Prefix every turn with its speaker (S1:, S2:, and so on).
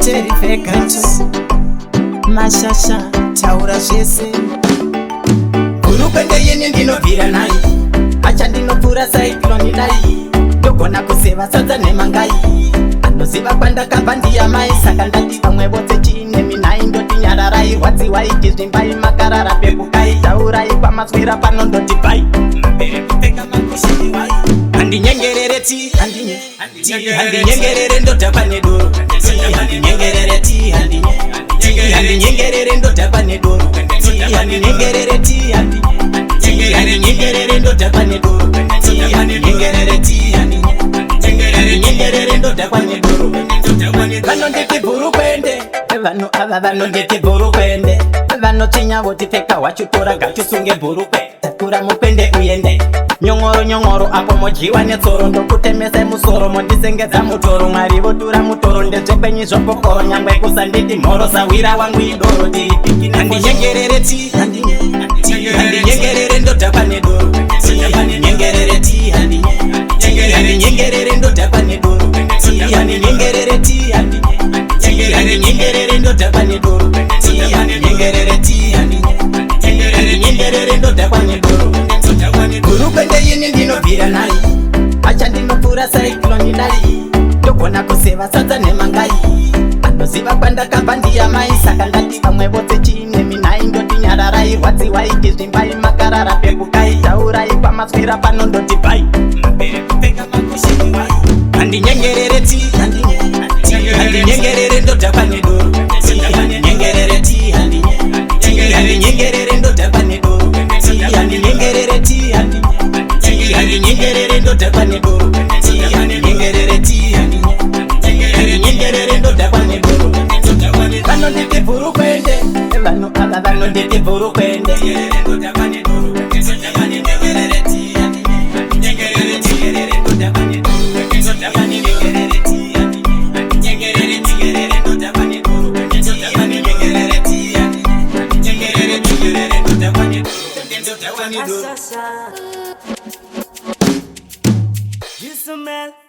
S1: Terrifecato Mashasha Taura zvese Hurumende yeni ndinovhira nayi acha ndinopfura cyclone dai ndogona kuseva sadza nemangai anoziva kwandakabva ndiyamai saka ndati vamwe vose chiine minai ndoti nyararai rwadziwai chizvimbai makarara pekukai taurai kwamaswera pano ndoti bai mbere kupfeka makushini vai handinyengerere ti handinyengerere ndodhakwa nedoro handinyengerere ti handinyengerere ndodhakwa nedoro handinyengerere ti handinyengerere ndodhakwa nedoro handinyengerere ti handinyengerere ndodhakwa nedoro vanonditi bhurukwende vanhu ava vanonditi bhurukwende vanotinya votipfeka wachitora gachisunge bhurukwe takura mukwende uyende nyongoro apo mojiwa netsoro ndokutemese musoro mondisengedza mutoro mwari votura mutoro ndezvekwenyu zvokokoro nyangwe kusanditi mhoro sawira wangu idoro handinyengerere ti handinyengerere ndodhakwa nedoro handinyengerere ti handinyengerere ndodhakwa nedoro handinyengerere ti handinyengerere ndodhakwa nedoro handinyengerere ti handinyengerere ndodhakwa nedoro Hurumende yini ndinovhira nayi acha ndinopfura cyclone dai ndogona kuseva sadza nemangai anoziva kwandakabva ndiyamai saka ndati vamwe vose chiine minai ndoti nyararai rwadziwai chizvimbai makarara pekukai taurai kwamaswera pano ndoti bai mbere kupfeka makushini vai handinyengerere ti handinyengerere ndodhakwa nedoro handinyengerere ti handinyengerere ndodhakwa nedoro handinyengerere ti handinyengerere ndodhakwa nedoro handinyengerere ti handinyengerere ndodhakwa nedoro vanonditi bhurukwende vanhu ava vanonditi bhurukwende
S2: Just a man.